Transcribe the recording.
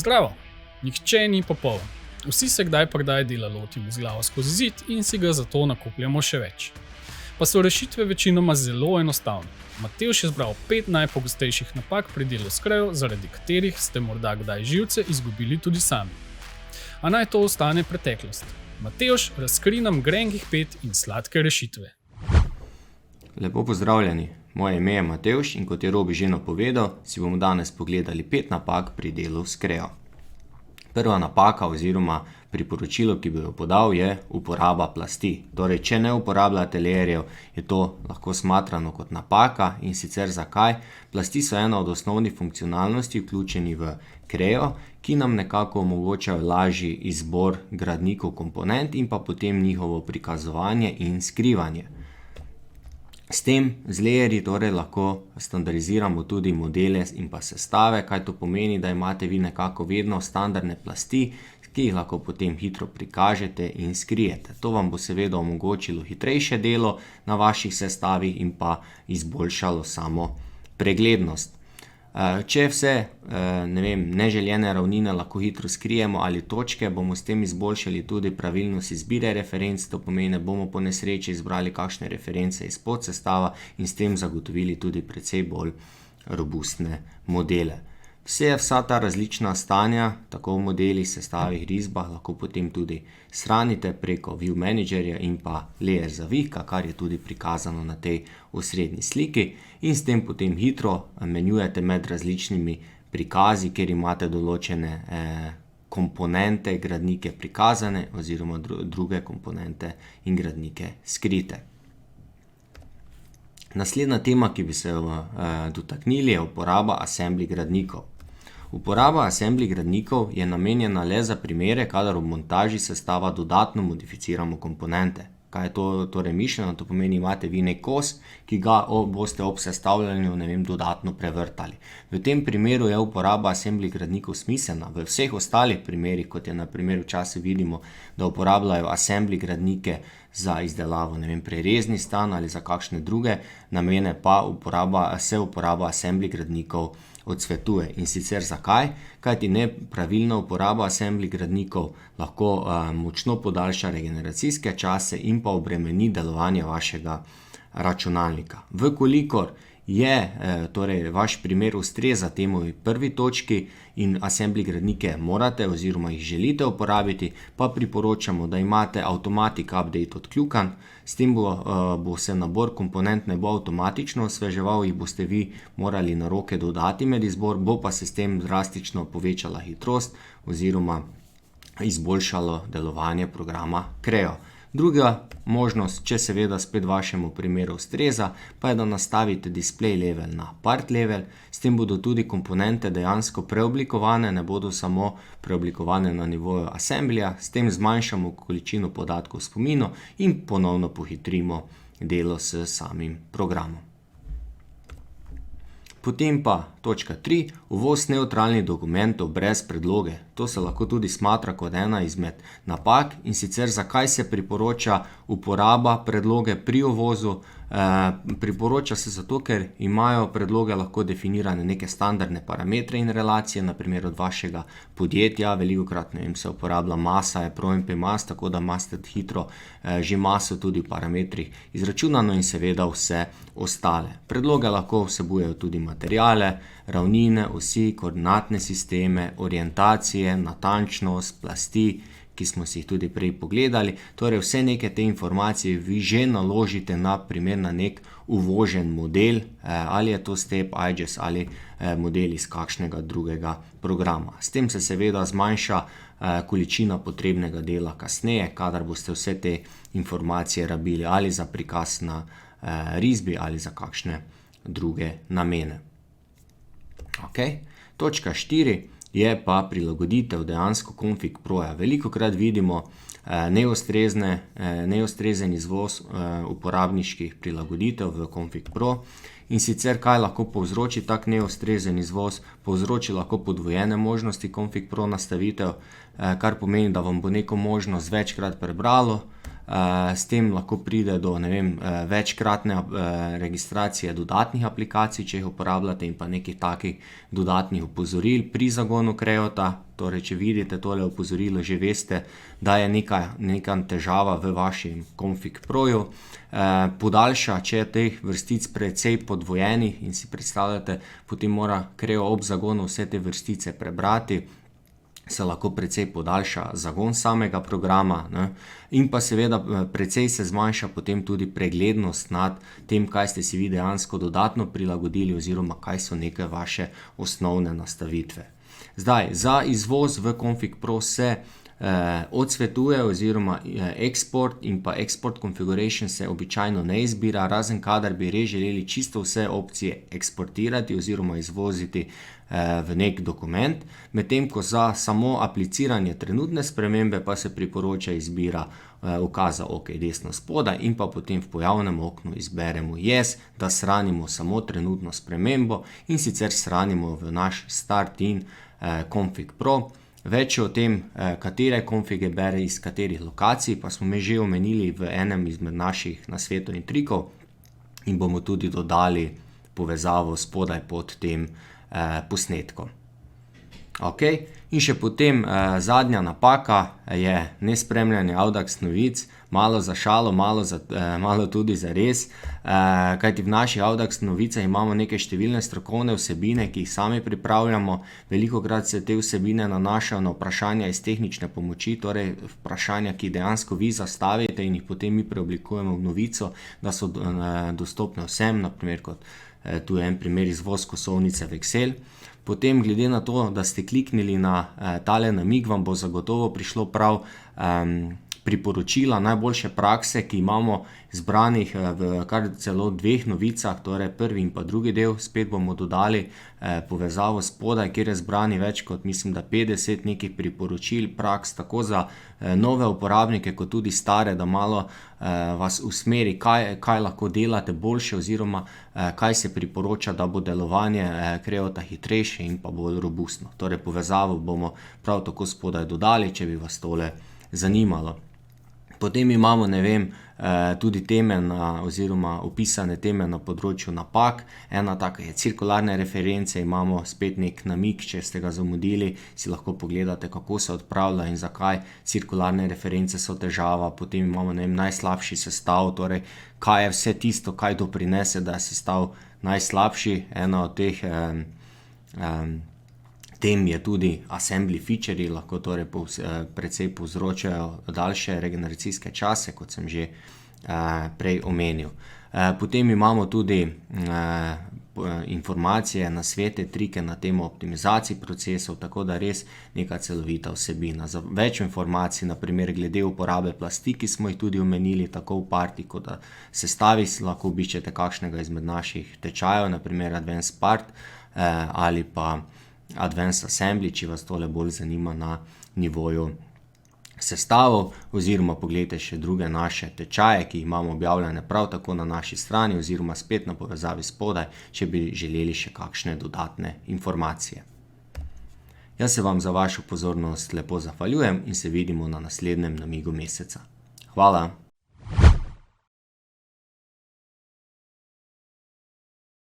Zdravo! Nihče ni popoln. Vsi se kdaj pa kdaj dela lotimo z glavo skozi zid in si ga zato nakupljamo še več. Pa so rešitve večinoma zelo enostavne. Matevž je zbral 5 najpogostejših napak pri delu s krejo, zaradi katerih ste morda kdaj živce izgubili tudi sami. A naj to ostane preteklost. Matevž, razkri nam grenkih 5 in sladke rešitve. Lepo pozdravljeni, moje ime je Matevž in kot je Robi že napovedal, si bomo danes pogledali 5 napak pri delu s krejo. Prva napaka oziroma priporočilo, ki bi jo podal, je uporaba plasti. Torej, če ne uporabljate layerjev, je to lahko smatrano kot napaka in sicer zakaj? Plasti so ena od osnovnih funkcionalnosti vključeni v krejo, ki nam nekako omogočajo lažji izbor gradnikov komponent in pa potem njihovo prikazovanje in skrivanje. S tem z layerji torej lahko standardiziramo tudi modele in pa sestave, kaj to pomeni, da imate vi nekako vedno standardne plasti, ki jih lahko potem hitro prikažete in skrijete. To vam bo seveda omogočilo hitrejše delo na vaših sestavih in pa izboljšalo samo preglednost. Če vse neželjene ravnine lahko hitro skrijemo ali točke, bomo s tem izboljšali tudi pravilnost izbire referenc, to pomeni, bomo po nesreči izbrali kakšne reference iz podsestava in s tem zagotovili tudi precej bolj robustne modele. Vsa ta različna stanja, tako v modelih, sestavih, risbah, lahko potem tudi shranite preko View Managerja in pa Layer zavihka, kar je tudi prikazano na tej osrednji sliki in s tem potem hitro menjujete med različnimi prikazi, kjer imate določene komponente, gradnike prikazane oziroma druge komponente in gradnike skrite. Naslednja tema, ki bi se jo dotaknili, je uporaba assembly gradnikov. Uporaba assembly gradnikov je namenjena le za primere, kadar v montaži sestava dodatno modificiramo komponente. Kaj je to torej mišljeno? To pomeni, imate vi nek kos, ki ga boste ob sestavljanju dodatno prevrtali. V tem primeru je uporaba assembly gradnikov smiselna. V vseh ostalih primerih, kot je na primer včasih vidimo, da uporabljajo assembly gradnike za izdelavo prerezni stan ali za kakšne druge namene, pa se uporaba assembly gradnikov odsvetuje. In sicer zakaj? Kajti nepravilna uporaba assembly gradnikov lahko močno podaljša regeneracijske čase in pa obremeni delovanje vašega računalnika. Vkolikor je torej vaš primer ustreza temu prvi točki in assembly gradnike morate oziroma jih želite uporabiti, pa priporočamo, da imate automatic update odkljukan. S tem bo se nabor komponent ne bo avtomatično osveževal, jih boste vi morali na roke dodati med izbor, bo pa se s tem drastično povečala hitrost oziroma izboljšalo delovanje programa Creo. Druga možnost, če seveda spet vašemu primeru ustreza, pa je, da nastavite display level na part level. S tem bodo tudi komponente dejansko preoblikovane, ne bodo samo preoblikovane na nivoju assemblyja. S tem zmanjšamo količino podatkov v spominu in ponovno pohitrimo delo s samim programom. Potem pa točka 3, uvoz nevtralnih dokumentov brez predloge. To se lahko tudi smatra kot ena izmed napak in sicer zakaj se priporoča uporaba predloge pri uvozu. Priporoča se zato, ker imajo predloge lahko definirane neke standardne parametre in relacije, naprimer od vašega podjetja, velikokrat se uporablja masa, je ProMP mas, tako da imate hitro že maso tudi v parametrih izračunano in seveda vse ostale. Predloge lahko vsebujejo tudi materiale, ravnine, osi, koordinatne sisteme, orientacije, natančnost, plasti, ki smo si jih tudi prej pogledali. Torej vse neke te informacije vi že naložite na primer na nek uvožen model, ali je to Step, IGES ali model iz kakšnega drugega programa. S tem se seveda zmanjša količina potrebnega dela kasneje, kadar boste vse te informacije rabili ali za prikaz na risbi ali za kakšne druge namene. Točka 4 je pa prilagoditev dejansko config proja. Velikokrat vidimo neustrezen izvoz uporabniških prilagoditev v config pro in sicer kaj lahko povzroči tak neustrezen izvoz, povzroči lahko podvojene možnosti config pro nastavitev, kar pomeni, da vam bo neko možnost večkrat prebralo S tem lahko pride do večkratne registracije dodatnih aplikacij, če jih uporabljate, in pa nekih takih dodatnih opozoril pri zagonu Kreota. Torej, če vidite tole opozorilo, že veste, da je neka težava v vašem Config Proju. Podaljša, če je teh vrstic precej podvojenih in si predstavljate, potem mora Creo ob zagonu vse te vrstice prebrati, se lahko precej podaljša zagon samega programa, ne? In pa seveda precej se zmanjša potem tudi preglednost nad tem, kaj ste si vi dejansko dodatno prilagodili oziroma kaj so neke vaše osnovne nastavitve. Zdaj, za izvoz v Config Pro se odsvetuje oziroma export in pa export configuration se običajno ne izbira, razen kadar bi res želeli čisto vse opcije eksportirati oziroma izvoziti v nek dokument, medtem ko za samo apliciranje trenutne spremembe pa se priporoča izbira ukaza OK desno spodaj in pa potem v pojavnem oknu izberemo Yes, da shranimo samo trenutno spremembo in sicer shranimo v naš Start in Config Pro. Več o tem, katere konfige bere iz katerih lokacij, pa smo že omenili v enem izmed naših nasvetov in trikov in bomo tudi dodali povezavo spodaj pod tem posnetkom. Ok, in še potem zadnja napaka je nespremljanje Audax novic, malo za šalo, malo tudi za res, kajti v naših Audax novicah imamo neke številne strokovne vsebine, ki jih sami pripravljamo. Velikokrat se te vsebine nanašajo na vprašanja iz tehnične pomoči, torej vprašanja, ki dejansko vi zastavite in jih potem mi preoblikujemo v novico, da so dostopne vsem, naprimer kot tu je en primer izvoz kosovnice v Excel. Potem, glede na to, da ste kliknili na tale namig, vam bo zagotovo prišlo prav priporočila najboljše prakse, ki imamo zbranih v kar celo 2 novicah, torej prvi in pa drugi del. Spet bomo dodali povezavo spodaj, kjer je zbrani več kot, mislim, da 50 nekih priporočil praks, tako za nove uporabnike, kot tudi stare, da malo vas usmeri, kaj lahko delate boljše oziroma kaj se priporoča, da bo delovanje Creota hitrejše in pa bolj robustno. Torej, povezavo bomo prav tako spodaj dodali, če bi vas tole zanimalo. Potem imamo, tudi teme oziroma opisane teme na področju napak. Ena taka je cirkularne reference, imamo spet nek namig, če ste ga zamudili, si lahko pogledate, kako se odpravlja in zakaj cirkularne reference so težava. Potem imamo najslabši sestav, torej kaj je vse tisto, kaj doprinese, da je sestav najslabši. Ena od teh tem je tudi assembly featurei, lahko torej precej povzročajo daljše regeneracijske čase, kot sem že prej omenil. Potem imamo tudi informacije, nasvete, trike na temo optimizacij procesov, tako da res neka celovita vsebina. Za več informacij, na primer glede uporabe plasti, ki smo jih tudi omenili, tako v parti, kot da sestavi, lahko obiščete kakšnega izmed naših tečajev, na primer Advanced Part ali pa Advanced Assembly, če vas tole bolj zanima na nivoju sestavov, oziroma pogledajte še druge naše tečaje, ki jih imamo objavljene prav tako na naši strani oziroma spet na povezavi spodaj, če bi želeli še kakšne dodatne informacije. Jaz se vam za vašo pozornost lepo zahvaljujem in se vidimo na naslednjem namigu meseca. Hvala!